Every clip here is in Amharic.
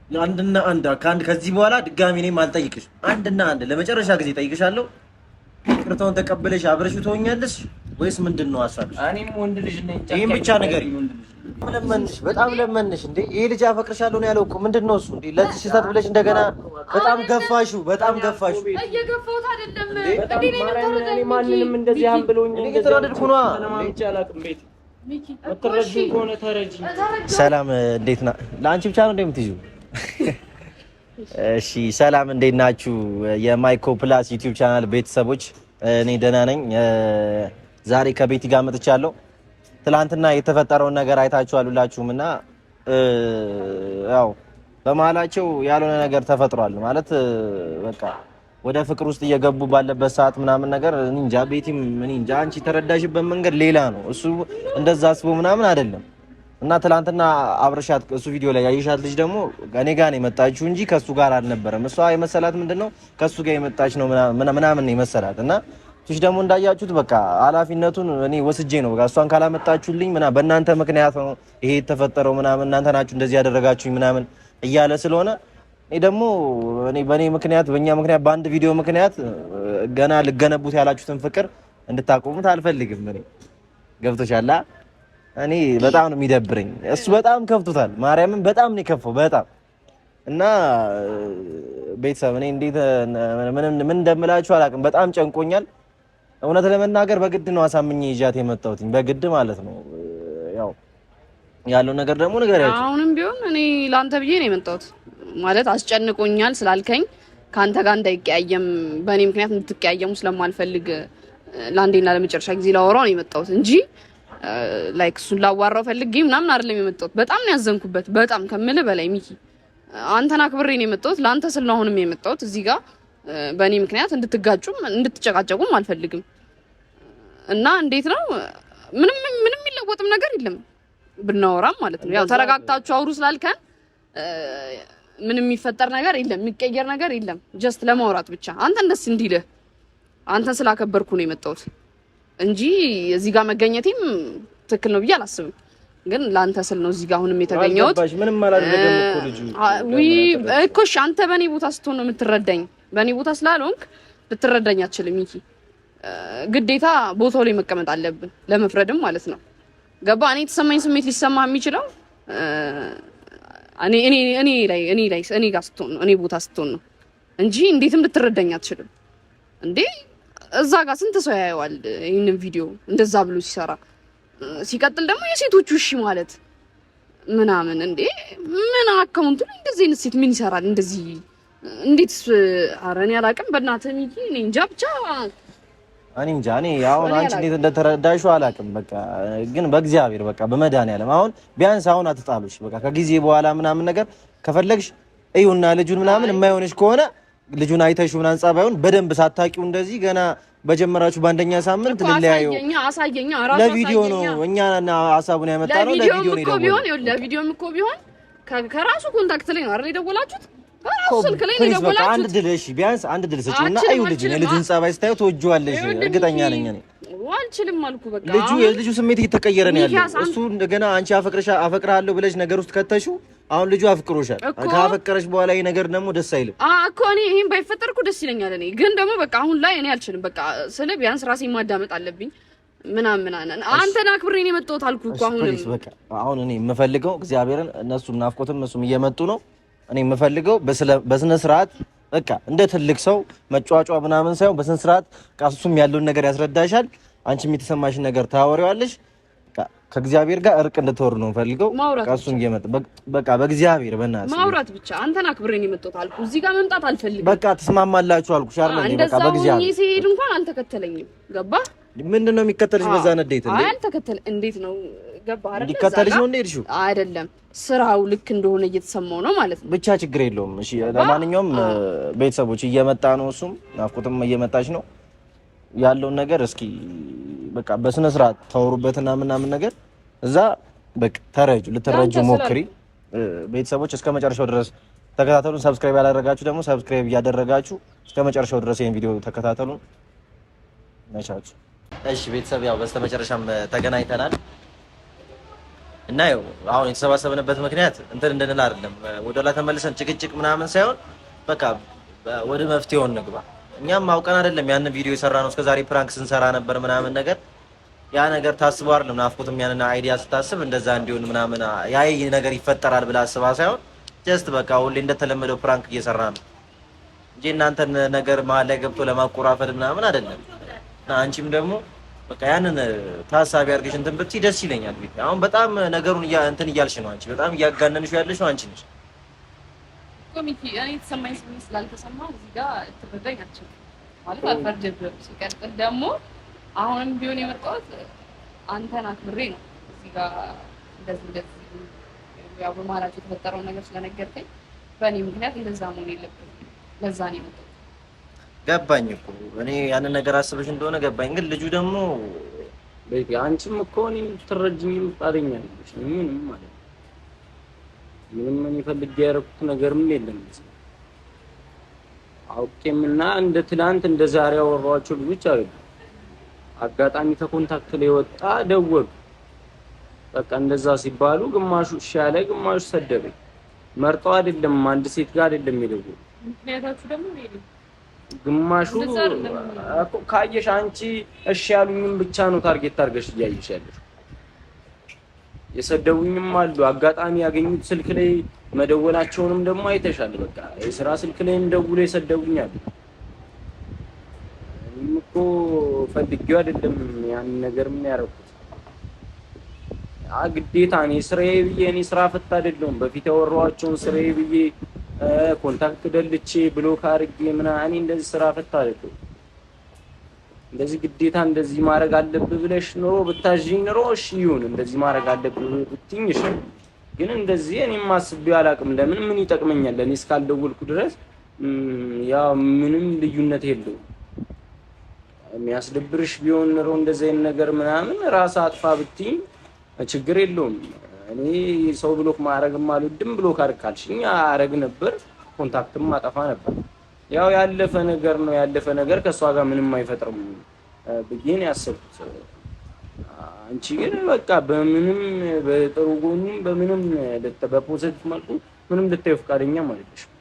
አንድና አንድ ከአንድ ከዚህ በኋላ ድጋሚ እኔም አልጠይቅሽ። አንድና አንድ ለመጨረሻ ጊዜ ጠይቅሻለሁ። ይቅርታውን ተቀበለሽ አብረሽው ትሆኛለሽ ወይስ ምንድን ነው ሀሳብሽ? እኔም ወንድ ልጅ ነኝ። ይሄን ብቻ ነገር ለመንሽ፣ በጣም ለመንሽ። እንዴ ይሄ ልጅ አፈቅርሻለሁ ነው ያለው እኮ። ምንድን ነው እሱ? እንዴ ለዚህ ስህተት ብለሽ እንደገና በጣም ገፋሽው፣ በጣም ገፋሽው። እየገፋሁት አይደለም እኔ ማንንም እንደዚህ አንብሎኝ እኔ እየተናደድኩ ነዋ። ሰላም እንዴት ና? ለአንቺ ብቻ ነው እንደምትይዙ? እሺ ሰላም እንዴት ናችሁ? የማይኮ ፕላስ ዩቲዩብ ቻናል ቤተሰቦች፣ እኔ ደህና ነኝ። ዛሬ ከቤቲ ጋር መጥቻለሁ። ትላንትና የተፈጠረውን ነገር አይታችኋል ሁላችሁም እና ያው በመሀላቸው ያልሆነ ነገር ተፈጥሯል ማለት በቃ ወደ ፍቅር ውስጥ እየገቡ ባለበት ሰዓት ምናምን ነገር እንጃ። ቤቲም እኔ እንጃ አንቺ ተረዳሽበት መንገድ ሌላ ነው፣ እሱ እንደዛ አስቦ ምናምን አይደለም። እና ትላንትና አብረሻት እሱ ቪዲዮ ላይ ያየሻት ልጅ ደግሞ እኔ ጋር ነው የመጣችው እንጂ ከሱ ጋር አልነበረም። እሷ የመሰላት ምንድነው ከሱ ጋር የመጣች ነው ምናምን ነው የመሰላት። እና እሺ ደግሞ እንዳያችሁት በቃ ኃላፊነቱን እኔ ወስጄ ነው በቃ እሷን ካላመጣችሁልኝ በእናንተ ምክንያት ነው ይሄ የተፈጠረው ምናምን እናንተ ናችሁ እንደዚህ ያደረጋችሁኝ ምናምን እያለ ስለሆነ እኔ ደግሞ በእኔ ምክንያት በእኛ ምክንያት በአንድ ቪዲዮ ምክንያት ገና ልገነቡት ያላችሁትን ፍቅር እንድታቆሙት አልፈልግም። እኔ ገብቶሻል። እኔ በጣም ነው የሚደብረኝ። እሱ በጣም ከፍቶታል። ማርያምን በጣም ነው የከፋው በጣም እና ቤተሰብ እኔ እንዴት ምን እንደምላችሁ አላውቅም። በጣም ጨንቆኛል። እውነት ለመናገር በግድ ነው አሳምኜ ይዣት የመጣሁት በግድ ማለት ነው። ያው ያለው ነገር ደግሞ ንገሪያችሁ። አሁንም ቢሆን እኔ ላንተ ብዬ ነው የመጣሁት ማለት አስጨንቆኛል ስላልከኝ ካንተ ጋር እንዳይቀያየም በእኔ ምክንያት እንድትቀያየሙ ስለማልፈልግ ለአንዴና ለመጨረሻ ጊዜ ላወራው ነው የመጣሁት እንጂ ላይክ እሱን ላዋራው ፈልጌ ምናምን አይደለም የመጣሁት። በጣም ነው ያዘንኩበት በጣም ከምልህ በላይ ሚኪ። አንተን አክብሬ ነው የመጣሁት ለአንተ ስል ነው አሁንም የመጣሁት እዚህ ጋር በእኔ ምክንያት እንድትጋጩም እንድትጨቃጨቁም አልፈልግም። እና እንዴት ነው ምንም የሚለወጥም ነገር የለም ብናወራም ማለት ነው። ያው ተረጋግታችሁ አውሩ ስላልከን ምንም የሚፈጠር ነገር የለም የሚቀየር ነገር የለም። ጀስት ለማውራት ብቻ አንተን ደስ እንዲልህ አንተን ስላከበርኩ ነው የመጣሁት እንጂ እዚህ ጋር መገኘቴም ትክክል ነው ብዬ አላስብም። ግን ላንተ ስል ነው እዚህ ጋር አሁንም የተገኘሁት። ምንም አላደረገም እኮ ልጁ። እኮ እሺ አንተ በእኔ ቦታ ስትሆን ነው የምትረዳኝ። በእኔ ቦታ ስላልሆንክ ልትረዳኝ አትችልም ሚኪ። ግዴታ ቦታው ላይ መቀመጥ አለብን ለመፍረድም ማለት ነው። ገባ? እኔ የተሰማኝ ስሜት ሊሰማ የሚችለው እኔ ጋር ስትሆን ነው እኔ ቦታ ስትሆን ነው እንጂ እንዴትም ልትረዳኝ አትችልም እንዴ። እዛ ጋር ስንት ሰው ያየዋል ይሄንን ቪዲዮ እንደዛ ብሎ ሲሰራ። ሲቀጥል ደግሞ የሴቶቹ እሺ ማለት ምናምን እንዴ ምን አካውንቱ ላይ እንደዚህ አይነት ሴት ምን ይሰራል እንደዚህ? እንዴት ኧረ እኔ አላውቅም በእናትህ ሚኪ። እኔ እንጃ ብቻ እኔ እንጃ። እኔ አሁን አንቺ እንዴት እንደተረዳሽው አላውቅም። በቃ ግን በእግዚአብሔር በቃ በመድኃኒዓለም አሁን ቢያንስ አሁን አትጣሉሽ። በቃ ከጊዜ በኋላ ምናምን ነገር ከፈለግሽ እዩና ልጁን ምናምን የማይሆንሽ ከሆነ ልጁን አይተሽው ምናምን ጸባዩን በደንብ ሳታውቂው እንደዚህ ገና በጀመራችሁ በአንደኛ ሳምንት ልለያየው አሳየኛ። ለቪዲዮ ነው እኛና ሀሳቡን ያመጣነው ለቪዲዮ ነው ቢሆን ለቪዲዮም እኮ ቢሆን ከራሱ ኮንታክት ላይ ነው አይደል የደወላችሁት? ስልክ ላይ ነው የደወላችሁት። አንድ ድል እሺ ቢያንስ አንድ ድል ስጪውና አዩ ልጁን ጸባይ ስታዩ ትወጂዋለሽ። እርግጠኛ ነኝ እኔ አልችልም አልኩ። በቃ ልጁ ስሜት እየተቀየረ ነው ያለው። እሱ እንደገና አንቺ አፈቅርሃለሁ ብለሽ ነገር ውስጥ ከተሽው አሁን ልጁ አፍቅሮሻል። ካፈቀረሽ በኋላ ይሄ ነገር ደግሞ ደስ አይልም እኮ። እኔ ይሄን ባይፈጠር እኮ ደስ ይለኛል። እኔ ግን ደግሞ በቃ አሁን ላይ እኔ አልችልም። በቃ ስለ ቢያንስ ራሴን ማዳመጥ አለብኝ ምናምን አንተን አክብሬ ነው የመጣሁት አልኩ እኮ። አሁን እኔ የምፈልገው እግዚአብሔርን እነሱም ናፍቆትም እሱም እየመጡ ነው። እኔ የምፈልገው በስነ ስርዓት በቃ እንደ ትልቅ ሰው መጫጫ ምናምን ሳይሆን በስነ ስርዓት እሱም ያለውን ነገር ያስረዳሻል። አንቺም የተሰማሽን ነገር ታወሪዋለሽ። ከእግዚአብሔር ጋር እርቅ እንድትወሩ ነው ፈልገው። እሱም እየመጣ በቃ በእግዚአብሔር በእናትሽ ማውራት ብቻ አንተን አክብሬ ነው የመጣሁት አልኩ። እዚህ ጋር መምጣት አልፈልግም። በቃ ተስማማላችሁ አልኩሽ አይደል? በቃ በእግዚአብሔር እኔ ሲሄድ እንኳን አልተከተለኝም። ገባህ? ምንድነው የሚከተልሽ? በዛ ነዴት እንዴ? አልተከተለ እንዴት ነው? ገባህ አይደል? እንዲከተልሽ ነው እንዴ? እርሹ አይደለም ስራው ልክ እንደሆነ እየተሰማው ነው ማለት ነው። ብቻ ችግር የለውም። እሺ ለማንኛውም ቤተሰቦች እየመጣ ነው፣ እሱም ናፍቆትም እየመጣች ነው። ያለውን ነገር እስኪ በቃ በስነ ስርዓት ታወሩበትና ምናምን ነገር እዛ በቃ ልትረጁ ሞክሪ። ቤተሰቦች እስከ መጨረሻው ድረስ ተከታተሉን። ሰብስክራይብ ያላደረጋችሁ ደግሞ ሰብስክራይብ እያደረጋችሁ እስከ መጨረሻው ድረስ ይሄን ቪዲዮ ተከታተሉን። መቻችሁ። እሺ ቤተሰብ ያው በስተመጨረሻም ተገናኝተናል። እና ያው አሁን የተሰባሰብንበት ምክንያት እንትን እንድንል አይደለም፣ ወደኋላ ተመልሰን ጭቅጭቅ ምናምን ሳይሆን በቃ ወደ መፍትሄው እንግባ። እኛም አውቀን አይደለም ያንን ቪዲዮ የሰራ ነው። እስከዛሬ ፕራንክ ስንሰራ ነበር ምናምን ነገር ያ ነገር ታስቦ አይደለም። ናፍቆትም ያንን አይዲያ ስታስብ እንደዛ እንዲሆን ምናምን ያ ነገር ይፈጠራል ብላ አስባ ሳይሆን ጀስት በቃ ሁሌ እንደተለመደው ፕራንክ እየሰራ ነው እንጂ እናንተን ነገር መሀል ላይ ገብቶ ለማቆራፈል ምናምን አይደለም። እና አንቺም ደግሞ በቃ ያንን ታሳቢ አድርገሽ እንትን ብትይ ደስ ይለኛል። አሁን በጣም ነገሩን እንትን እያልሽ ነው አንቺ፣ በጣም እያጋነንሽ ያለሽ ነው አንቺ ነሽ። ኮሚቴ እኔ የተሰማኝ ስሜት ስላልተሰማ እዚህ ጋር ትረዳኝ አትችልም ማለት አልፈርድብህም። ሲቀጥል ደግሞ አሁንም ቢሆን የመጣሁት አንተን አክብሬ ነው። እዚህ ጋር እንደዚህ ያው በመሀላችሁ የተፈጠረው ነገር ስለነገርከኝ በእኔ ምክንያት እንደዛ መሆን የለብንም። ለዛ ነው የመጣሁት። ገባኝ እኮ እኔ ያንን ነገር አስበሽ እንደሆነ ገባኝ። ግን ልጁ ደግሞ ቤት አንቺም እኮ እኔ ትረጅኝ ፈቃደኛ ነሽ። ምንም ማለት ምንም እኔ ፈልጌ ያደረኩት ነገርም የለም። አውቄምና እንደ ትናንት እንደ ዛሬ አወራኋቸው ልጆች አይደሉም። አጋጣሚ ከኮንታክት ላይ ወጣ ደወሉ። በቃ እንደዛ ሲባሉ ግማሹ እሺ ያለ ግማሹ ሰደበኝ። መርጠው አይደለም አንድ ሴት ጋር አይደለም የደወሉ። ምክንያታችሁ ደግሞ ይሄ ግማሹ እኮ ካየሽ አንቺ እሺ ያሉኝም ብቻ ነው ታርጌት አድርገሽ እያየሽ ያለሽ። የሰደቡኝም አሉ። አጋጣሚ ያገኙት ስልክ ላይ መደወላቸውንም ደግሞ አይተሻል። በቃ የሥራ ስልክ ላይም ደውለው የሰደቡኝ አሉ። እኔም እኮ ፈልጌው አይደለም ያን ነገር ምን ያደረኩት። ግዴታ እኔ ስራዬ ብዬ እኔ ስራ ፈታ አይደለሁም። በፊት ያወራኋቸውን ስራዬ ብዬ ኮንታክት ደልቼ ብሎክ አድርጌ ምናምን እኔ እንደዚህ ስራ ፈታ አይደለሁም። እንደዚህ ግዴታ እንደዚህ ማድረግ አለብህ ብለሽ ኖሮ ብታዥኝ ኖሮ እሺ ይሁን እንደዚህ ማድረግ አለብህ ብትይኝሽ፣ ግን እንደዚህ እኔም አስቤው አላውቅም። ለምን ምን ይጠቅመኛል? ለኔ እስካልደወልኩ ድረስ ያው ምንም ልዩነት የለውም። የሚያስደብርሽ ቢሆን ኖሮ እንደዚህ አይነት ነገር ምናምን ራስ አጥፋ ብትይኝ ችግር የለውም። እኔ ሰው ብሎክ ማድረግም አልወድም። ብሎክ አድርካልሽኝ አረግ ነበር፣ ኮንታክትም ማጠፋ ነበር። ያው ያለፈ ነገር ነው። ያለፈ ነገር ከሷ ጋር ምንም አይፈጥርም ብዬ ነው ያሰብኩት። አንቺ ግን በቃ በምንም በጥሩ ጎኑም በምንም በፖዚቲቭ መልኩ ምንም ልታዩ ፈቃደኛ ማለት ነው።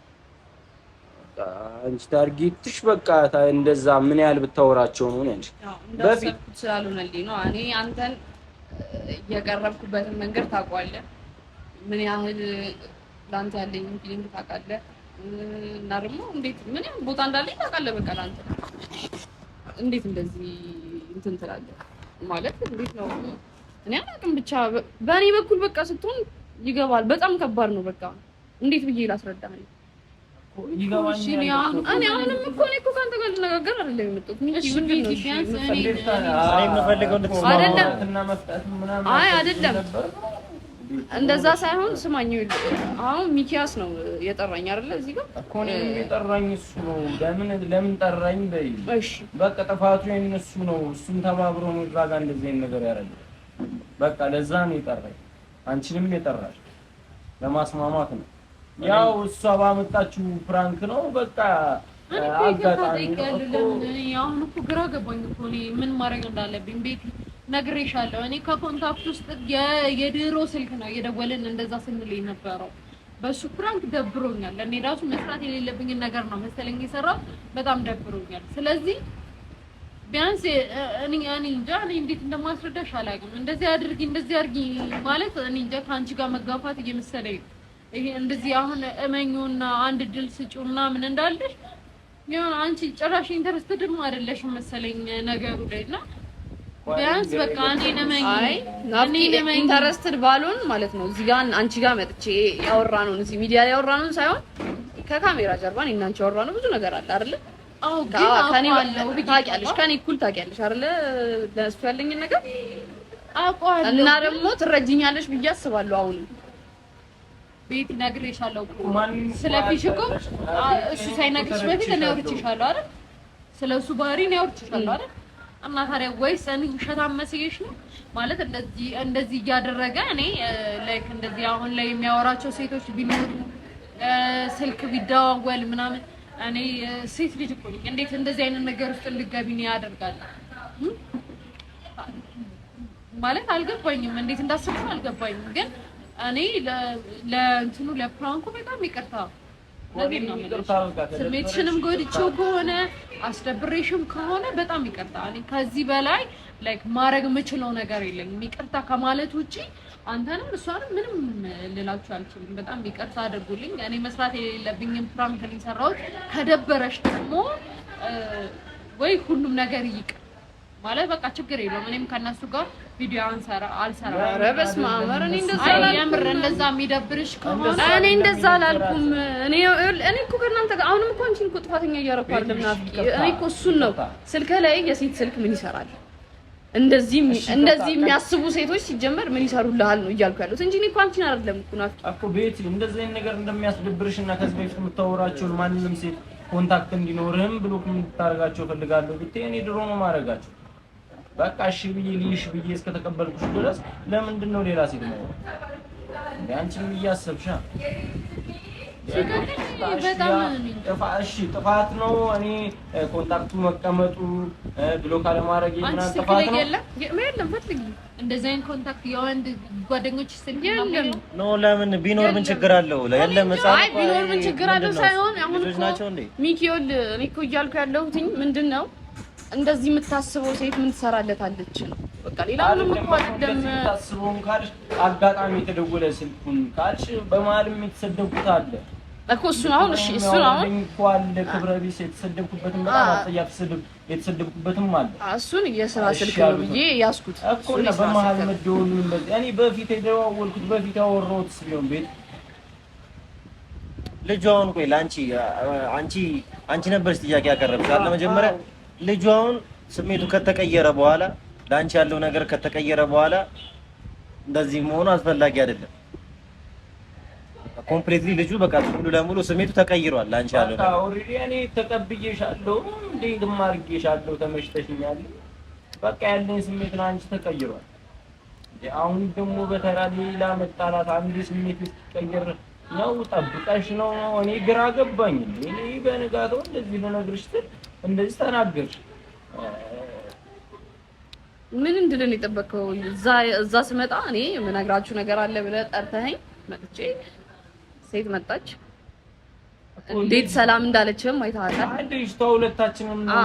አንቺ ታርጌትሽ በቃ እንደዛ ምን ያህል ብታወራቸው ነው እንጂ በፊት ስላልሆነልኝ ነው። እኔ አንተን የቀረብኩበትን መንገድ ታውቀዋለህ፣ ምን ያህል ላንተ ያለኝ ፊሊንግ ታውቃለህ፣ እና ደግሞ እንዴት ምን ያህል ቦታ እንዳለኝ ታውቃለህ። በቃ ላንተ እንዴት እንደዚህ እንትን ትላለህ ማለት እንዴት ነው? እኔ አላውቅም። ብቻ በእኔ በኩል በቃ ስትሆን ይገባል። በጣም ከባድ ነው። በቃ እንዴት ብዬ ላስረዳህ? ይገባኝ። እኔ አሁንም እኮ ከአንተ ጋር ልነጋገር አይደለም የመጣሁት። አይደለም እንደዛ ሳይሆን ስማኝ፣ አሁን ሚኪያስ ነው የጠራኝ አይደለ? እዚህ ጋር እኮ ነው የጠራኝ እሱ ነው። ለምን ጠራኝ በይ። እሺ በቃ ጥፋቱ የእነሱ ነው። እሱም ተባብሮ ነው እዛ ጋር እንደዚህ አይነት ነገር ያደረገው። በቃ ለዛ ነው የጠራኝ። አንቺንም የጠራሽ ለማስማማት ነው። ያው እሷ ባመጣችው ፍራንክ ነው። በቃ አጋጣሚ ነው። አሁን እኮ ግራ ገባኝ እኮ እኔ ምን ማድረግ እንዳለብኝ። ቤት ነግሬሻለሁ። እኔ ከኮንታክት ውስጥ የድሮ ስልክ ነው የደወልን እንደዛ ስንል የነበረው። በሱ ፍራንክ ደብሮኛል። እኔ ራሱ መስራት የሌለብኝን ነገር ነው መሰለኝ የሰራው። በጣም ደብሮኛል። ስለዚህ ቢያንስ እኔ እንጃ እኔ እንዴት እንደማስረዳሽ አላውቅም። እንደዚህ አድርጊ ማለት እኔ እንጃ ከአንቺ ጋር መጋፋት እየመሰለኝ ይሄ እንደዚህ አሁን እመኙና አንድ ድል ስጪው ምናምን እንዳለሽ ይሁን። አንቺ ጭራሽ ኢንተረስትድም አይደለሽም መሰለኝ ነገሩ ላይ እና ቢያንስ በቃ እኔ ነመኝ ኢንተረስትድ ባልሆን ማለት ነው። እዚህ ጋር አንቺ ጋር መጥቼ ያወራነውን እዚህ ሚዲያ ላይ ያወራነውን ሳይሆን ከካሜራ ጀርባ እኔና አንቺ ያወራነው ብዙ ነገር አለ አይደል? አዎ ግን ታውቂያለሽ፣ ከኔ እኩል ታውቂያለሽ አይደል? ለእሱ ያለኝን ነገር አውቀዋለሁ እና ደግሞ ትረጂኛለሽ ብዬ አስባለሁ። አሁን ቤት ነግሬሻለሁ እኮ ስለፊሽ እኮ እሱ ሳይነግርሽ በፊት እኔ አውርቼሻለሁ አይደል? ስለሱ ባህሪ እኔ አውርቼሻለሁ አይደል? እና ታዲያ ወይስ እኔ ውሸታም መስዬሽ ነው ማለት እንደዚህ እያደረገ እኔ ላይክ እንደዚህ አሁን ላይ የሚያወራቸው ሴቶች ቢኖሩ ስልክ ቢደዋወል ምናምን እኔ ሴት ልጅ እኮ ነኝ። እንዴት እንደዚህ አይነት ነገር ውስጥ ልትገቢ ነው ያደርጋል? ማለት አልገባኝም፣ እንዴት እንዳሰብኩ አልገባኝም። ግን እኔ ለእንትኑ ለፕራንኩ በጣም ይቅርታ ስሜትሽንም ጎድቼው ከሆነ አስደብሬሽም ከሆነ በጣም ይቅርታ። እኔ ከዚህ በላይ ላይክ ማድረግ የምችለው ነገር የለኝም ይቅርታ ከማለት ውጪ። አንተንም እሷንም ምንም ልላችሁ አልችልም። በጣም ይቅርታ አድርጉልኝ። እኔ መስራት የሌለብኝም ፕራንክ ነው የሰራሁት። ከደበረሽ ደግሞ ወይ ሁሉም ነገር ይቅር ማለት በቃ ችግር የለውም። እኔም ከነሱ ጋር ቪዲዮ አልሰራም። ኧረ በስመ አብ! እኔ እንደዛ የምር እንደዛ የሚደብርሽ ከሆነ እኔ እንደዛ አላልኩም። እኔ እኮ ከእናንተ ጋር አሁንም እኮ አንቺን እኮ ጥፋተኛ እያደረኩ አይደለም። ናፍቂ እኔ እኮ እሱን ነው ስልክ ላይ የሴት ስልክ ምን ይሰራል? እንደዚህ የሚያስቡ ሴቶች ሲጀመር ምን ይሰሩልሃል ነው እያልኩ ያሉት እንጂ እኔ እኮ አንቺን አይደለም እኮ ናፍቂ እኮ ቤቲ እንደዚህ አይነት ነገር እንደሚያስደብርሽና ከዚህ በፊት የምታወራቸውን ማንንም ሴት ኮንታክት እንዲኖርህም ብሎ የምታደርጋቸው ፈልጋለሁ ብትይ እኔ ድሮ ነው ማድረጋቸው። በቃ እሺ ብዬ ልይሽ ብዬ እስከተቀበልኩሽ ድረስ ለምንድን ነው ሌላ ሴት ነው እንዴ? አንቺም እያሰብሻ ጥፋት ነው። እኔ ኮንታክቱ መቀመጡ ብሎ ካለ ማድረግ የምናን ጥፋት ነው። የለም ፈትልኝ እንደዚህ አይነት ኮንታክት የወንድ ጓደኞች ስለሚያለም ነው። ለምን ቢኖር ምን ችግር አለው? የለም መጻፍ አይ ቢኖር ምን ችግር አለው ሳይሆን አሁን እኮ ሚኪዮል እኔ እኮ እያልኩ ያለሁት ምንድነው እንደዚህ የምታስበው ሴት ምን ትሰራለታለች ነው በቃ። ሌላ ምንም እኮ አይደለም። ታስበውም ካልሽ አጋጣሚ የተደወለ ስልኩን ካልሽ በመሀልም የተሰደብኩት አለ እኮ እሱን አሁን እሺ እሱን አሁን እንኳን ለክብረ ቢስ የተሰደብኩበትም በጣም አጥያፍ ስድብ የተሰደብኩበትም አለ። እሱን የስራ ስልክ ነው ብዬ ያስኩት እኮ እና በመሀል መደወሉ እንደዚህ እኔ በፊት የደዋወልኩት በፊት ያወራሁት ሲሆን ቤት ልጁ አሁን ቆይ አንቺ ነበርሽ ጥያቄ ያቀረብሽ አለ መጀመሪያ ልጁ አሁን ስሜቱ ከተቀየረ በኋላ ላንቺ ያለው ነገር ከተቀየረ በኋላ እንደዚህ መሆኑ አስፈላጊ አይደለም። ኮምፕሊትሊ ልጁ በቃ ሙሉ ለሙሉ ስሜቱ ተቀይሯል። ላንቺ ያለው ነገር ኦሬዲ እኔ ተቀብዬሻለሁ፣ እንደም አድርጌሻለሁ፣ ተመችተሽኛል። በቃ ያለኝ ስሜት ነው አንቺ ተቀይሯል። አሁን ደግሞ በተራ ሌላ መጣላት አንድ ስሜት ሲቀየር ነው ጠብቀሽ ነው። እኔ ግራ ገባኝ። እኔ በንጋታው እንደዚህ ልነግርሽ እንደዚህ ተናገርሽ። ምን እንድልን የጠበቀው እዛ ስመጣ እኔ የምነግራችሁ ነገር አለ ብለህ ጠርተኸኝ መጥቼ ሴት መጣች። እንዴት ሰላም እንዳለችም አይተሃታል። አንዴሽ ተውለታችንም ነው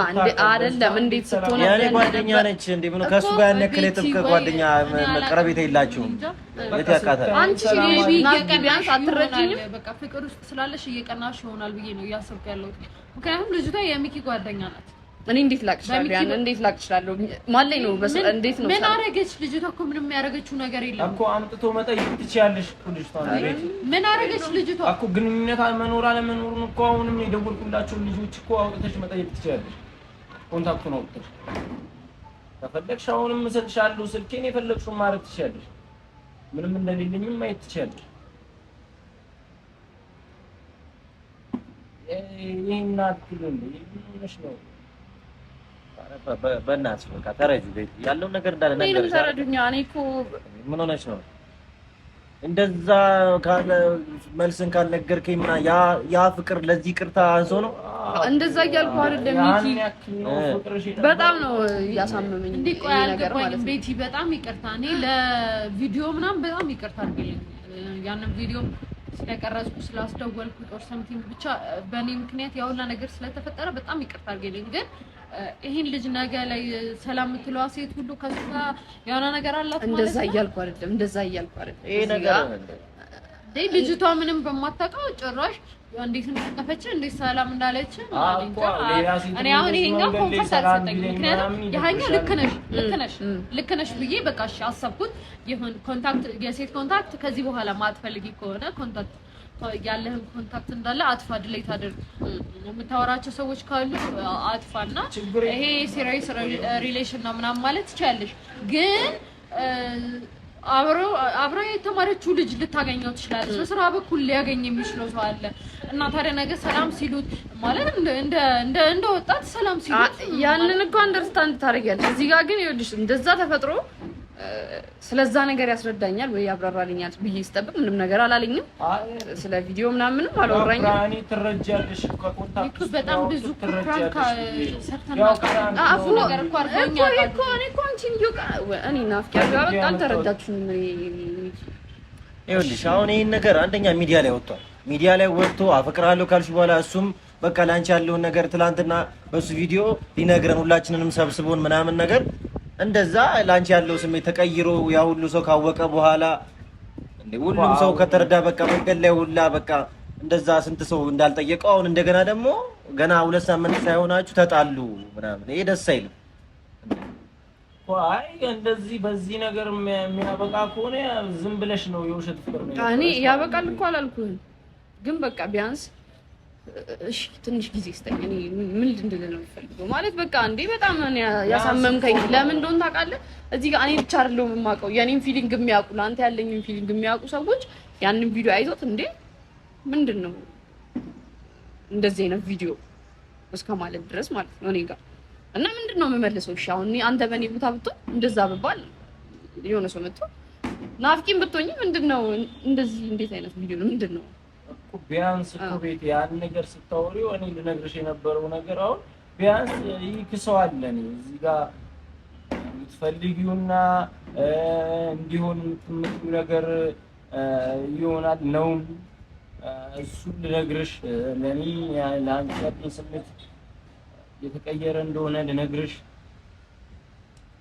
አይደለም እንዴት ስትሆን ያኔ ጓደኛ ነች እንዴ ምን ከሱ ጋር ያነከለ ጥብቅ ጓደኛ መቀረቤት የላችሁም። ለታካታ አንቺ ቢያንስ አትረጂኝም። በቃ ፍቅር ውስጥ ስላለሽ እየቀናሽ ይሆናል ብዬ ነው እያሰብኩ ያለሁት። ምክንያቱም ልጅቷ የሚኪ ጓደኛ ናት። እኔ እንዴት ላቅሻለሁ? እንዴት ላቅሻለሁ? ማለኝ ነው እንዴት ነው? ምን አረገች ልጅቷ? እኮ ምንም ያረገችው ነገር የለም እኮ አምጥቶ መጠየቅ ትችያለሽ እኮ ልጅቷ ነው። ምን አረገች ልጅቷ? እኮ ግንኙነት መኖር አለመኖሩን እኮ አሁንም የደወልኩላቸው ልጆች እኮ አውጥተሽ መጠየቅ ትችያለሽ። ኮንታክቱን አውጥተሽ ከፈለግሽ አሁንም እሰጥሻለሁ ስልኬን የፈለግሽውን ማድረግ ትችያለሽ። ምንም እንደሌለኝም ማየት ትችያለሽ። ይሄን አትልም እንዴ ነው በእናትሽ በቃ ተረጁ ያለው ነገር እንዳለ ነገር ምንም ተረዱኛ። እኔ እኮ ምን ሆነሽ ነው እንደዛ ካለ መልስን ካልነገርከኝ እና ያ ፍቅር ለዚህ ይቅርታ አንሶ ነው እንደዛ እያልኩ አይደለም ሚኪ። በጣም ነው ያሳመመኝ እንዴ ቆይ ነገር ቤቲ በጣም ይቅርታ። እኔ ለቪዲዮ ምናምን በጣም ይቅርታ አድርገኝ። ያንን ቪዲዮ ስለቀረጽኩ ስላስደወልኩ ጦር ሰምቲንግ ብቻ በእኔ ምክንያት ያውላ ነገር ስለተፈጠረ በጣም ይቅርታ አድርገኝ። ግን ይሄን ልጅ ነገ ላይ ሰላም የምትለዋ ሴት ሁሉ ከሷ ያውና ነገር አላት ማለት ነው። እንደዛ እያልኩ አይደለም ይሄ ነገር ልጅቷ ምንም በማታውቀው ጭራሽ እንዴት እንደተከፈች እንዴት ሰላም እንዳለች ማለት ነው። እኔ አሁን ይሄኛው ኮንፈርት አልሰጠኝም። ምክንያቱም ያኛው ልክ ነሽ ብዬ በቃ እሺ አሰብኩት። ይሁን ኮንታክት የሴት ኮንታክት ከዚህ በኋላ ማትፈልጊ ከሆነ ኮንታክት ያለህን ኮንታክት እንዳለ አጥፋ፣ ዲሌት አድርግ። የምታወራቸው ሰዎች ካሉ አጥፋና ይሄ ሲሪየስ ሪሌሽን ነው ምናምን ማለት ትችያለሽ። ግን አብራ የተማረችው ልጅ ልታገኘው ትችላለች። በስራ በኩል ሊያገኝ የሚችለው ሰው አለ እና ታዲያ ነገ ሰላም ሲሉት ማለት እንደ ወጣት ሰላም ሲሉት ያንን እኮ አንደርስታንድ ታደርጊያለሽ። እዚህ ጋር ግን ይኸውልሽ እንደዛ ተፈጥሮ ስለዛ ነገር ያስረዳኛል ወይ ያብራራልኛል ብዬ ስጠብቅ ምንም ነገር አላለኝም። ስለ ቪዲዮ ምናምንም አላወራኝም። ፕራኒ ትረጃለሽ ከኮንታክት በጣም ብዙ ፕራንክ ሰርተናል። አፉ ነገር እኮ አርጎኛል እኮ እኔ ኮንቲኒ እኔ ናፍቂ በቃ አልተረዳችሁም። ይኸውልሽ አሁን ይሄን ነገር አንደኛ ሚዲያ ላይ ወጥቷል። ሚዲያ ላይ ወጥቶ አፈቅራለሁ ካልሽ በኋላ እሱም በቃ ላንቺ ያለውን ነገር ትላንትና በሱ ቪዲዮ ሊነግረን ሁላችንንም ሰብስቦን ምናምን ነገር እንደዛ ላንቺ ያለው ስሜት ተቀይሮ ያ ሁሉ ሰው ካወቀ በኋላ እንዴ ሁሉም ሰው ከተረዳ በቃ መንገድ ላይ ሁላ በቃ እንደዛ ስንት ሰው እንዳልጠየቀው አሁን እንደገና ደግሞ ገና 2 ሳምንት ሳይሆናችሁ ተጣሉ ምናምን ይሄ ደስ አይልም። አይ እንደዚህ በዚህ ነገር የሚያበቃ ከሆነ ዝም ብለሽ ነው የውሸት ፍቅር ነው። እኔ ያበቃል እኮ አላልኩህም፣ ግን በቃ ቢያንስ እሺ ትንሽ ጊዜ ስጠኝ። እኔ ምን እንድልህ ነው የምፈልገው ማለት በቃ እንዴ በጣም ያሳመምከኝ ለምን እንደሆነ ታውቃለህ? እዚህ ጋር እኔ ብቻ አይደለሁም የማውቀው የኔን ፊሊንግ የሚያውቁ ለአንተ ያለኝን ፊሊንግ የሚያውቁ ሰዎች ያንን ቪዲዮ አይቶት እንዴ ምንድነው እንደዚህ አይነት ቪዲዮ እስከ ማለት ድረስ ማለት ነው እኔ ጋር እና ምንድነው የምመልሰው? እሺ አሁን አንተ በእኔ ቦታ ብትሆን እንደዛ ብባል የሆነ ሰው መጥቶ ናፍቂም ብትሆኝ ምንድነው እንደዚህ እንዴት አይነት ቪዲዮ ነው ምንድነው እኮ ቢያንስ እኮ ቤት ያን ነገር ስታወሪው እኔ ልነግርሽ የነበረው ነገር አሁን ቢያንስ ይክሰዋል። እኔ እዚህ ጋር የምትፈልጊውና እንዲሆን የምትምጪው ነገር ይሆናል ነው እሱን ልነግርሽ ለኔ ለአንቺ ያለኝ ስሜት የተቀየረ እንደሆነ ልነግርሽ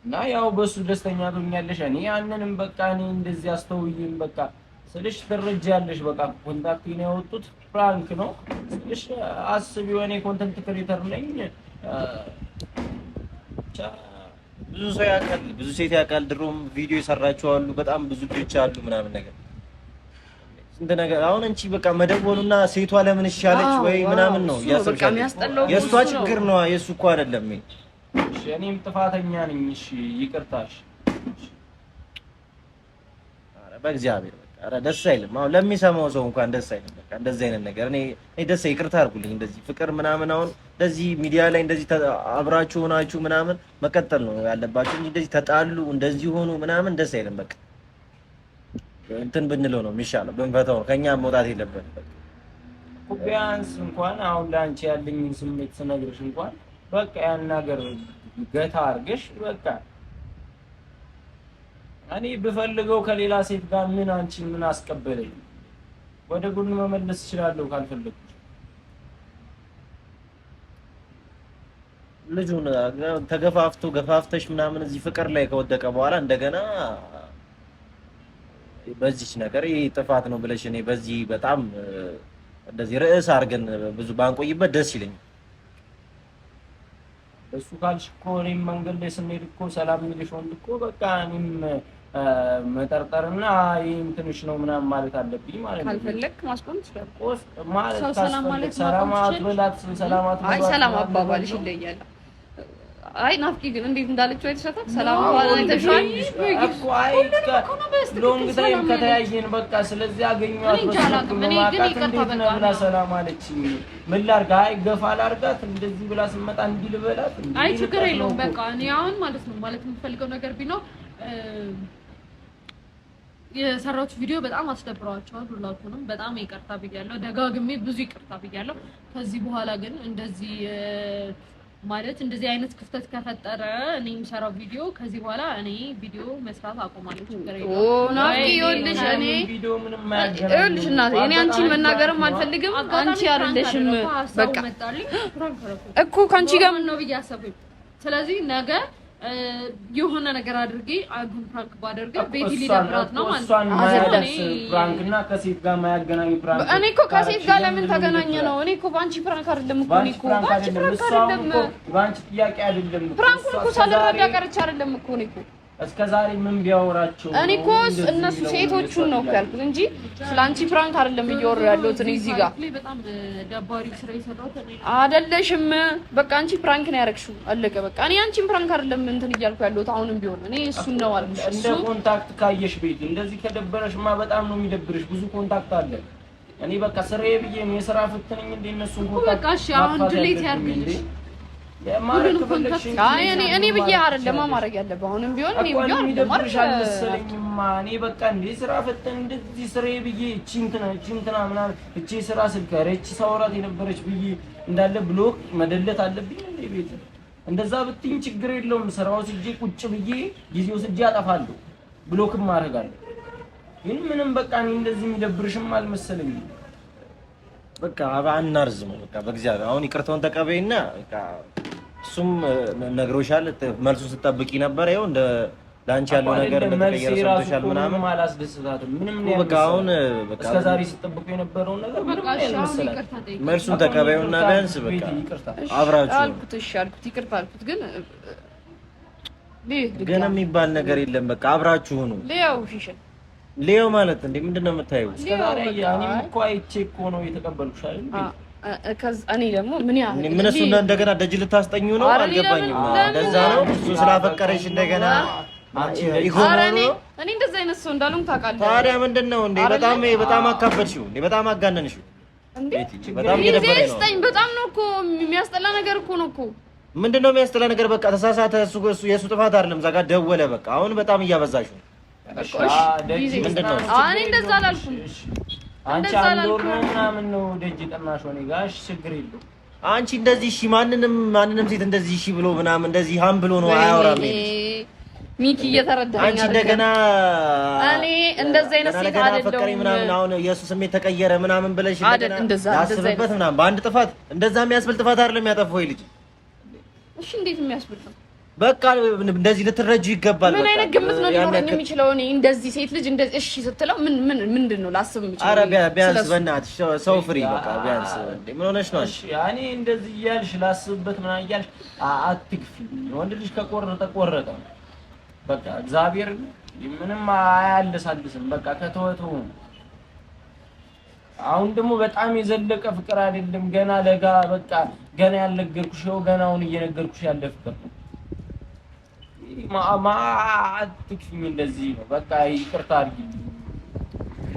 እና ያው በሱ ደስተኛ ትሆኛለሽ። እኔ ያንንም በቃ እኔ እንደዚህ አስተውይም በቃ ስልሽ ትረጃለሽ። በቃ ኮንታክት ነው ያወጡት ፍራንክ ነው ስልሽ አስቢው። እኔ ኮንተንት ክሬተር ነኝ። ብዙ ሰው ያውቃል፣ ብዙ ሴት ያውቃል። ድሮም ቪዲዮ የሰራችሁ አሉ፣ በጣም ብዙ ልጆች አሉ ምናምን ነገር ስንት ነገር። አሁን አንቺ በቃ መደወሉና ሴቷ ለምን ይሻለች ወይ ምናምን ነው ያሰብሽ። የእሷ ችግር ነው የሱ እኮ አይደለም። እሺ እኔም ጥፋተኛ ነኝ። እሺ ይቅርታሽ። ኧረ በእግዚአብሔር በቃ ኧረ ደስ አይልም። አሁን ለሚሰማው ሰው እንኳን ደስ አይልም። በቃ እንደዚህ አይነት ነገር እኔ ደስ ይቅርታ አድርጉልኝ። እንደዚህ ፍቅር ምናምን አሁን እንደዚህ ሚዲያ ላይ እንደዚህ አብራችሁ ሆናችሁ ምናምን መቀጠል ነው ያለባችሁ እንጂ እንደዚህ ተጣሉ እንደዚህ ሆኑ ምናምን ደስ አይልም። በቃ እንትን ብንለው ነው የሚሻለው፣ ብንፈታው ነው። ከኛ መውጣት የለበትም። በቃ ቢያንስ እንኳን አሁን ለአንቺ ያለኝን ስሜት ስነግርሽ እንኳን በቃ ያን ነገር ገታ አድርገሽ በቃ እኔ ብፈልገው ከሌላ ሴት ጋር ምን አንቺ ምን አስቀበለኝ? ወደ ጎን መመለስ እችላለሁ ካልፈለኩ። ልጁን ተገፋፍቶ ገፋፍተሽ ምናምን እዚህ ፍቅር ላይ ከወደቀ በኋላ እንደገና በዚህች ነገር ይሄ ጥፋት ነው ብለሽ እኔ በዚህ በጣም እንደዚህ ርዕስ አድርገን ብዙ ባንቆይበት ደስ ይለኛል። እሱ ካልሽ እኮ እኔም መንገድ ላይ ስንሄድ እኮ ሰላም የሚልሽ ወንድ እኮ በቃ እኔም መጠርጠርና ይሄን ትንሽ ነው ምናምን ማለት አለብኝ ማለት ነው። ካልፈለክ ማስቆም ትችላለህ ማለት ሰላም ማለት ሰላማት በላት ሰላማት አይ ሰላም አባባልሽ ይለያል። አይ ናፍቂ ግን እንዴት እንዳለችው አይተሻታል? ሰላም አባባልሽ እኮ አይ ሎንግ ታይም ከተያየን በቃ ስለዚህ አገኘኋት ብላ ሰላም አለችኝ። ምን ላድርግ? አይ ገፋ ላድርጋት እንደዚህ ብላ ስመጣ እንዲህ ልበላት? አይ ችግር የለውም በቃ እኔ አሁን ማለት ነው ማለት የምፈልገው ነገር ቢኖር የሰራሁት ቪዲዮ በጣም አስደብሯቸዋል። ሁላችሁንም በጣም ይቅርታ ብያለሁ፣ ደጋግሜ ብዙ ይቅርታ ብያለሁ። ከዚህ በኋላ ግን እንደዚህ ማለት እንደዚህ አይነት ክፍተት ከፈጠረ እኔ የምሰራው ቪዲዮ ከዚህ በኋላ እኔ ቪዲዮ መስራት አቆማለሁ። ችግር የለውም። ናፍቂ ይኸውልሽ እኔ ይኸውልሽ እናቴ እኔ አንቺን መናገርም አልፈልግም። አንቺ አይደለሽም በቃ እኮ ካንቺ ጋር ነው ብዬ አሰብኩኝ። ስለዚህ ነገ የሆነ ነገር አድርጌ አንዱን ፕራንክ ባደርግ ቤቲ ሊደብራት ነው ማለት ነው። አዘደስ ፕራንክና ከሴት ጋር ማያገናኝ ፕራንክ እኔ እኮ ከሴት ጋር ለምን ተገናኘ ነው? እኔ እኮ ባንቺ ፕራንክ አይደለም እኮ እኔ እኮ ባንቺ ፕራንክ አይደለም ባንቺ ጥያቄ አይደለም እኮ ፕራንኩ እኮ ሳልረዳ ቀርቼ አይደለም እኮ እኔ እኮ እስከዛሬ ምን ቢያወራቸው እኔ እኮ እነሱ ሴቶቹን ነው ያልኩት እንጂ ስላንቺ ፕራንክ አይደለም እየወሩ ያለሁት እኔ እዚህ ጋር በጣም ደባሪ ስራ የሰራሁት እኔ አይደለሽም። በቃ አንቺ ፕራንክ ነው ያደረግሽው አለቀ በቃ። እኔ አንቺን ፕራንክ አይደለም እንትን እያልኩ ያለሁት አሁንም ቢሆን እኔ እሱን ነው አልኩሽ። እንደ ኮንታክት ካየሽ ቤት እንደዚህ ከደበረሽማ በጣም ነው የሚደብርሽ። ብዙ ኮንታክት አለ። እኔ በቃ ስራዬ ብዬ ነው የስራ ፍትነኝ እንደ እነሱን ኮንታክት በቃ እሺ አሁን ድሌት ያርግልሽ የማረግ ፈለግሽ እኔ ብዬ አይደለም ማድረግ ያለብህ አሁንም ቢሆን እኔ ብዬ ይደብርሻል መሰለኝማ እኔ በቃ እንዴ ስራ ፈተን እንደዚህ ስሬ ብዬ ቺንትና ምናምን እቺ ስራ ስልከረች ሰውራት የነበረች ብዬ እንዳለ ብሎክ መደለት አለብኝ እንዴ ቤት እንደዛ ብትኝ ችግር የለውም ስራው ሲጂ ቁጭ ብዬ ጊዜው ሲጂ አጠፋለሁ ብሎክም ማድረጋለሁ ግን ምንም በቃ እኔ እንደዚህ የሚደብርሽም አልመሰለኝም በቃ አናርዝም በቃ በእግዚአብሔር አሁን ይቅርታውን ተቀበይና በቃ እሱም ነግሮሻል መልሱን ስትጠብቂ ነበር ይኸው እንደ ላንቺ ያለው ነገር እንደተቀየረ ሰምተሻል ምናምን አላስደስታትም ምንም ነው በቃ አሁን በቃ እስከዛሬ ስትጠብቁ የነበረው ነገር ምንም ያልመሰላት መልሱን ተቀበዩና ቢያንስ በቃ አብራችሁ አልኩት እሺ አልኩት ይቅርታ አልኩት ግን የሚባል ነገር የለም በቃ አብራችሁ ሁኑ ሌው ማለት እንዴ ምንድነው የምታየው እስከዛሬ እኔም እኮ አይቼ እኮ ነው የተቀበልኩሽ አይደል እኔ ደግሞ ምን ያህል ምን እሱ እንደገና ደጅ ልታስጠኙ ነው አልገባኝም እንደዛ ነው እሱ ስላፈቀረሽ እንደገና እኔ እንደዛ አይነት ሰው እንዳሉም ታውቃለህ ታዲያ ምንድነው እንዴ በጣም አካበድሽው እንዴ በጣም አጋነንሽው እንዴ በጣም እየደበረኝ ነው በጣም ነው እኮ የሚያስጠላ ነገር እኮ ነው እኮ ምንድነው የሚያስጠላ ነገር በቃ ተሳሳተ እሱ የሱ ጥፋት አይደለም ዛጋ ደወለ በቃ አሁን በጣም እያበዛሽው ምንድነው እኔ እንደዛ አላልኩም አንቺ አንዶር ነው ምናምን ነው ደጅ ጠናሽ ሆኔ ጋሽ ችግር የለው አንቺ እንደዚህ እሺ ማንንም ሴት እንደዚህ እሺ ብሎ ምናምን እንደዚህ ሃም ብሎ ነው አያወራም ሚኪ እየተረዳኝ አንቺ እንደገና እኔ እንደዛ አይነት ሴት አይደለም ምናምን አሁን የሱ ስሜት ተቀየረ ምናምን ብለሽ ያስብበት ምናምን በአንድ ጥፋት እንደዛ የሚያስብል ጥፋት አይደለም ያጠፋው ይልጅ እሺ እንዴት የሚያስብል ነው በቃ እንደዚህ ልትረጁ ይገባል ምን አይነት ግምት ነው ሊኖረኝ የሚችለው እኔ እንደዚህ ሴት ልጅ እንደዚህ እሺ ስትለው ምንድነው ላስብ የምችለው ኧረ ቢያንስ በእናትሽ ሰው ፍሪ በቃ ቢያንስ ምን ሆነሽ ነው እሺ እኔ እንደዚህ እያልሽ ላስብበት ምናምን እያልሽ አትግፊ ወንድ ልጅ ከቆረጠ በቃ እግዚአብሔር ምንም አያለሳልስም በቃ ከተወተው አሁን ደግሞ በጣም የዘለቀ ፍቅር አይደለም ገና ለጋ በቃ ገና ያልነገርኩሽ ነው ገናውን እየነገርኩሽ ያለ ፍቅር አትክፊኝ እንደዚህ ነው በቃ ይቅርታ አድርጊልኝ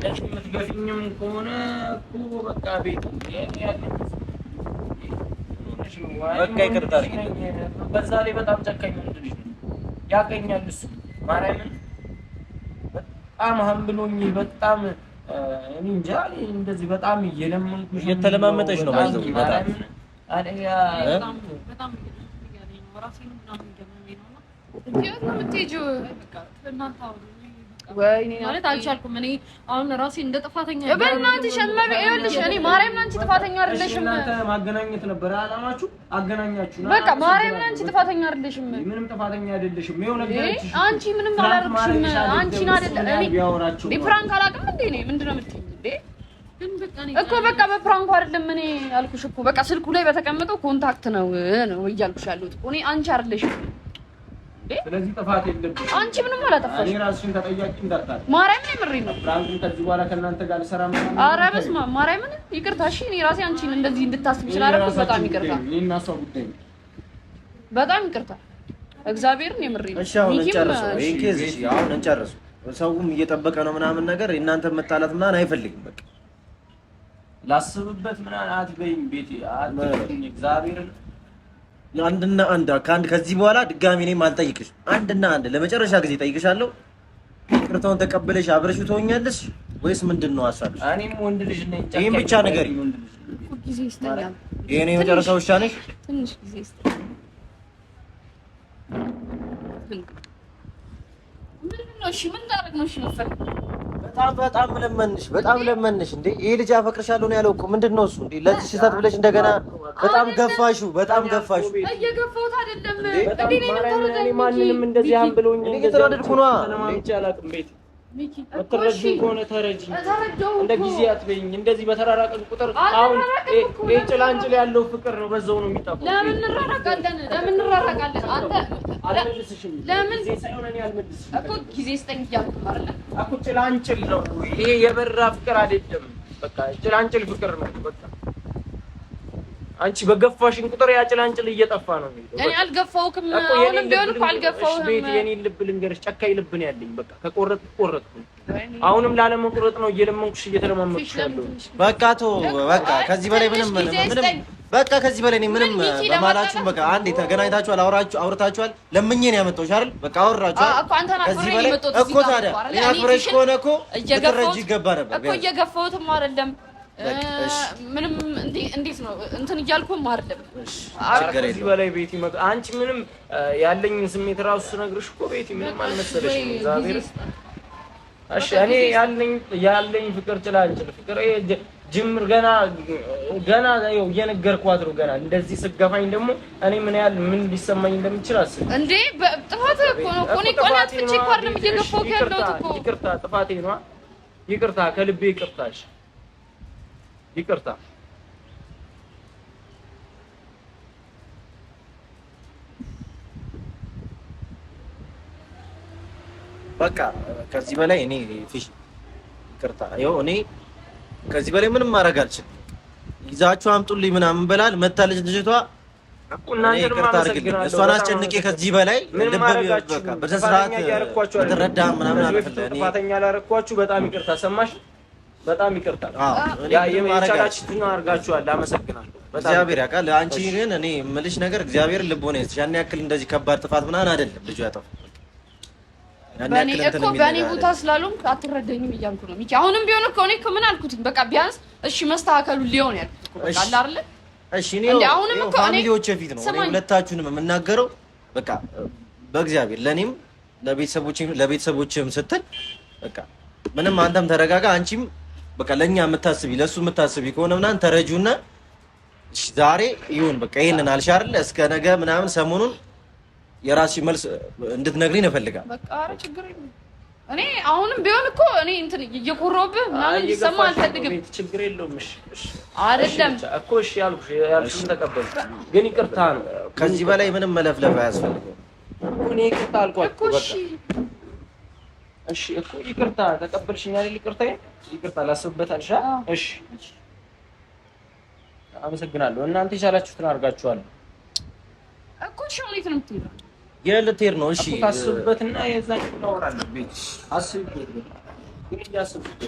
ለሽ የምትገፊኝም ከሆነ እኮ በቃ ቤት በቃ ይቅርታ አድርጊልኝ በዛ ላይ በጣም ጨካኝ ልጅ ያቀኛል እሱ ማርያምን በጣም ሀምብሎኝ በጣም እኔ እንጃ እንደዚህ በጣም እየለመንኩሽ እየተለማመጠሽ ነው ማለት ነው በጣም ያለኝ ራሴን ምናምን እንደምን ነው ወይኔ ማለት አልቻልኩም እኔ አሁን ራሴ እንደ ጥፋተኛ በእናትሽ ይኸውልሽ እኔ ማርያምን አንቺ ጥፋተኛ አይደለሽም እናንተ ማገናኘት ነበር አላማችሁ አገናኛችሁ በቃ ማርያምን አንቺ ጥፋተኛ አይደለሽም ምንም ጥፋተኛ አይደለሽም ይኸው ነገርሽ አንቺ ምንም አላደረግሽም አንቺን አይደለም እኔ ፕራንክ አላውቅም እንዴ እኔ ምንድነው የምትይኝ እንዴ እኮ በቃ በፕራንኩ አይደለም እኔ አልኩሽ እኮ በቃ ስልኩ ላይ በተቀመጠው ኮንታክት ነው እያልኩሽ ያሉት እኔ አንቺ አይደለሽም ስለዚህ ጥፋት የለብሽ አንቺ ምንም አላጠፋሽ እኔ ራስሽን ተጠያቂ እንዳታል ማርያምን የምሬን ነው ፍራንኩን ከዚህ በኋላ ከእናንተ ጋር ልሰራ ማለት ኧረ በስመ አብ ማርያምን ይቅርታ እሺ እኔ ራሴ አንቺን እንደዚህ እንድታስብ ስላደረኩ በጣም ይቅርታ እኔና እሷ ጉዳይ በጣም ይቅርታ እግዚአብሔርን የምሬን ነው እሺ አሁን እንጨርሰው ይሄን ኬዝ እሺ አሁን እንጨርሰው ሰውም እየጠበቀ ነው ምናምን ነገር እናንተ መጣላት ምናምን አይፈልግም በቃ ላስብበት ምናምን አትበይኝ ቤቴ አትበይኝ እግዚአብሔርን አንድና አንድ ከዚህ በኋላ ድጋሚ እኔም አልጠይቅሽ አንድና አንድ ለመጨረሻ ጊዜ ጠይቅሻለሁ ይቅርታውን ተቀበለሽ አብረሽው ትሆኛለሽ ወይስ ምንድነው ሐሳብሽ እኔም ወንድ ልጅ ነኝ ይሄን ብቻ ነገር ጊዜ ይስተኛል ይሄ ነው የመጨረሻው ውሻ ነሽ ትንሽ ጊዜ ይስተኛል ምንድነው እሺ ምን ታረግ ነው እሺ መፈል በጣም ለመንሽ እንዴ ይሄ ልጅ አፈቅርሻለሁ ነው ያለው እኮ ምንድነው እሱ እንዴ ለዚህ ስህተት ብለሽ እንደገና በጣም ገፋሹ እየገፋሁት አይደለም እንዴ እኔ ማንንም እንደዚህ አንብሎኝ እንደዚህ ተረድኩ ነው አላውቅም ቤት መተረጂ ከሆነ ተረጂ እንደ ጊዜ አትበይኝ እንደዚህ በተራራቀን ቁጥር አሁን ጭላንጭል ያለው ፍቅር ነው በዛው ነው የሚጣፈው ለምን እንራራቃለን አንተ አልመልስሽም ለምን ጊዜ ሳይሆን እኔ አልመልስሽም እኮ ጊዜ ስጠኝ እያልኩ አይደል እኮ ጭላንጭል ነው ይሄ የበራ ፍቅር አይደለም በቃ ጭላንጭል ፍቅር ነው በቃ አንቺ በገፋሽን ቁጥር ያ ጭላንጭል እየጠፋ ነው የሚሄደው እኔ አልገፋውክም አሁንም ቢሆን እኮ አልገፋውም ቤት የኔን ልብ ልንገርሽ ጨካኝ ልብ ነው ያለኝ በቃ ከቆረጥኩ አሁንም ላለመቁረጥ ነው እየለመንኩሽ እየተለማመጥኩሽ ያለው። በቃ በቃ ከዚህ በላይ ምንም በቃ ከዚህ በላይ ምንም በማላችሁ በቃ አንዴ ተገናኝታችኋል፣ አውርታችኋል። ለምኜ ነው ያመጣሁሽ አይደል? በቃ አወራችኋል። ከዚህ በላይ እኮ ታዲያ እኔ አክብረሽ ከሆነ እኮ ልትረጂ ይገባ ነበር እኮ። እየገፋሁትም አይደለም ምንም እንዴት ነው እንትን እያልኩም አይደለም። ከዚህ በላይ ቤቲ መጣ። አንቺ ምንም ያለኝን ስሜት ራሱ ስነግርሽ እኮ ቤቲ ምንም አልመሰለሽም። እግዚአብሔር እሺ፣ እኔ ያለኝ ፍቅር ጭላንጭል ፍቅር ጅምር ገና ያው እየነገርኳት ነው። ገና እንደዚህ ስገፋኝ ደግሞ እኔ ምን ሊሰማኝ እንደምችል አስብ እንዴ። ጥፋት እኮ ነው እኔ ቆናት ፍቺ እኮ አይደለም እየገፋሁ ያለሁት እኮ። ይቅርታ ጥፋቴ ነው። ይቅርታ ከልቤ ይቅርታሽ። ይቅርታ በቃ ከዚህ በላይ እኔ ፊሽ ይቅርታ። ይኸው እኔ ከዚህ በላይ ምንም ማድረግ አልችልም። ይዛችሁ አምጡልኝ ምናምን በላል መታለች ልጅቷ። ይቅርታ አድርግልኝ። እሷን አስጨንቄ ከዚህ በላይ ልብ በቃ በተስራት በተረዳ ምናምን አልፈልግም። ጥፋተኛ ላደረኳችሁ በጣም ይቅርታ። ሰማሽ? በጣም ይቅርታ። ያ የመቻላችሁን አድርጋችኋል። አመሰግናለሁ። እግዚአብሔር ያውቃል። አንቺ ግን እኔ የምልሽ ነገር እግዚአብሔር ልቦና ይስጥሽ። ያን ያክል እንደዚህ ከባድ ጥፋት ምናምን አይደለም ልጁ ያጠፋው። በእኔ ቦታ ስላልሆንክ አትረዳኝም እያልኩ ነው ሚኪ። አሁንም ቢሆን እኮ እኔ ምን አልኩት? በቃ ቢያንስ እሺ መስተካከሉ ሊሆን ያልኩት እኮ በቃ አለ አይደል? እሺ እኔ ፋሚሊዎች ፊት ነው እኔ ሁለታችሁንም የምናገረው። በቃ በእግዚአብሔር ለኔም ለቤተሰቦችም ስትል በቃ ምንም አንተም ተረጋጋ። አንቺም በቃ ለኛ የምታስቢ ለሱ የምታስቢ ከሆነ ምናምን ተረጁና ዛሬ ይሁን በቃ ይሄንን አልሽ አይደል? እስከ ነገ ምናምን ሰሞኑን የራስሽ መልስ እንድትነግሪኝ እፈልጋለሁ። በቃ ኧረ ችግር የለም። እኔ አሁንም ቢሆን እኮ እኔ እንትን እየኮረብህ ምናምን እንዲሰማ አልፈልግም። ችግር የለውም። እሺ አይደለም እኮ እሺ ያልኩሽን ተቀበል። ግን ይቅርታ ነው። ከዚህ በላይ ምንም መለፍለፍ አያስፈልግም። እኔ ይቅርታ አልኳችሁ በቃ እሺ እኮ ይቅርታ ተቀበልሽኝ አይደል? ይቅርታ ላስብበት አልሻ። እሺ አመሰግናለሁ። እናንተ የቻላችሁትን አድርጋችኋል እኮ። እሺ እንዴት ነው የምትሄደው? የልትሄድ ነው? እሺ ታስብበትና የዛን እናወራለን። ቤት አስብበት ግን ያስብበት።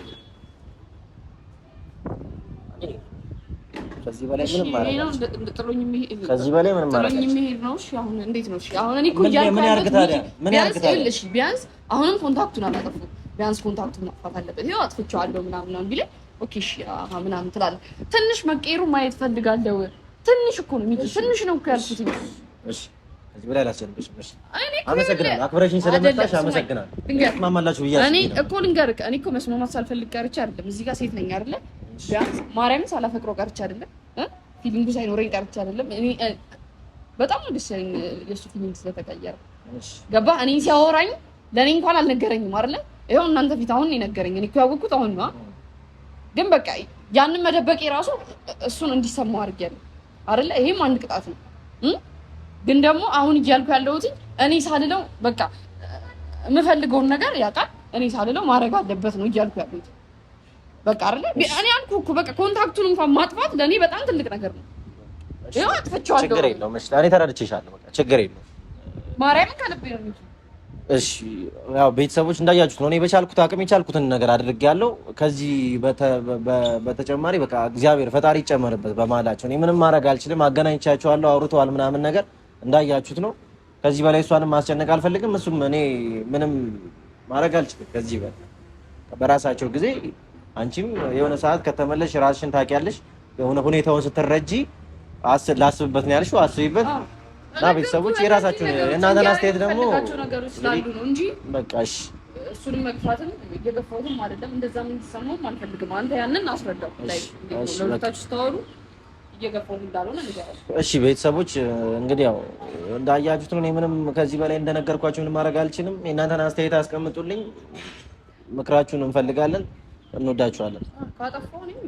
ከዚህ በላይ ምንም ማለት ነው። ጥሎኝ የሚሄድ ከዚህ በላይ ምንም ማለት ነው። ጥሎኝ የሚሄድ ነው። እሺ አሁን እንዴት ነው? እሺ አሁን እኔ እኮ ቢያንስ ቢያንስ አሁንም ኮንታክቱን አላጠፉ። ቢያንስ ኮንታክቱን ማጥፋት አለበት። ይኸው አጥፍቼዋለሁ ምናምን ነው ቢለኝ ኦኬ እሺ ምናምን ትላለህ። ትንሽ መቀየሩ ማየት ፈልጋለሁ። ትንሽ እኮ ነው ሚኪ፣ ትንሽ ነው እኮ ያልኩት። እሺ ከዚህ በላይ አላስጨንቅሽም። እሺ አመሰግናለሁ። አክብረሽኝ ስለመጣሽ አመሰግናለሁ። ማማላችሁ ብያለሁ። እኔ እኮ ልንገርህ፣ እኔ እኮ መስማማት ሳልፈልግ ቀርቼ አይደለም። እዚህ ጋር ሴት ነኝ አይደለ? ቢያንስ ማርያምን ሳላፈቅረው ቀርቼ አይደለም። ፊሊንጉ ሳይኖረኝ ቀርቼ አይደለም። እኔ በጣም ደስ ያለኝ የእሱ ፊሊንግ ስለተቀየረ። ገባህ? እኔ ሲያወራኝ ለእኔ እንኳን አልነገረኝም አይደለ? ይኸው እናንተ ፊት አሁን ነገረኝ። እኔ እኮ ያወቅሁት አሁን ነው። ግን በቃ ያንን መደበቄ ራሱ እሱን እንዲሰማው አድርጌያለሁ አይደለ? ይሄም አንድ ቅጣት ነው። ግን ደግሞ አሁን እያልኩ ያለሁት እኔ ሳልለው በቃ የምፈልገውን ነገር ያውቃል። እኔ ሳልለው ማድረግ አለበት ነው እያልኩ ያለሁት። በቃ አይደለ? እኔ አልኩ እኮ በቃ ኮንታክቱን እንኳን ማጥፋት ለእኔ በጣም ትልቅ ነገር ነው። ይኸው አጥፍቼዋለሁ። ችግር የለውም። እሺ እኔ ተረድቼሻለሁ። በቃ ችግር የለውም። ማርያምን ከልቤ ነው የሚሉት። እሺ ያው ቤተሰቦች እንዳያችሁት ነው። እኔ በቻልኩት አቅም የቻልኩትን ነገር አድርጌያለሁ። ከዚህ በተጨማሪ በቃ እግዚአብሔር ፈጣሪ ይጨመርበት በመሀላቸው። እኔ ምንም ማድረግ አልችልም። አገናኝቻቸዋለሁ፣ አውርተዋል ምናምን ነገር እንዳያችሁት ነው። ከዚህ በላይ እሷንም ማስጨነቅ አልፈልግም። እሱም እኔ ምንም ማድረግ አልችልም ከዚህ በላይ በራሳቸው ጊዜ። አንቺም የሆነ ሰዓት ከተመለሽ ራስሽን ታውቂያለሽ። የሆነ ሁኔታውን ስትረጂ ላስብበት ነው ያልሽው፣ አስቢበት። እና ቤተሰቦች የራሳችሁን እናንተን አስተያየት ደግሞ ነገሮች ስላሉ ነው እንጂ በቃ እሺ፣ እሱንም መግፋትም እየገፋሁትም አይደለም። እንደዛም እንዲሰማውም አልፈልግም። አንተ ያንን አስረዳው ላይ ለሁለታችሁ ስታወሩ እየገፋሁ እንዳልሆነ ንገራችሁ። እሺ ቤተሰቦች እንግዲህ ያው እንዳያችሁት ነው። እኔ ምንም ከዚህ በላይ እንደነገርኳችሁ ምንም ማድረግ አልችልም። የእናንተን አስተያየት አስቀምጡልኝ፣ ምክራችሁን እንፈልጋለን። እንወዳችኋለን። ካጠፋሁ እኔም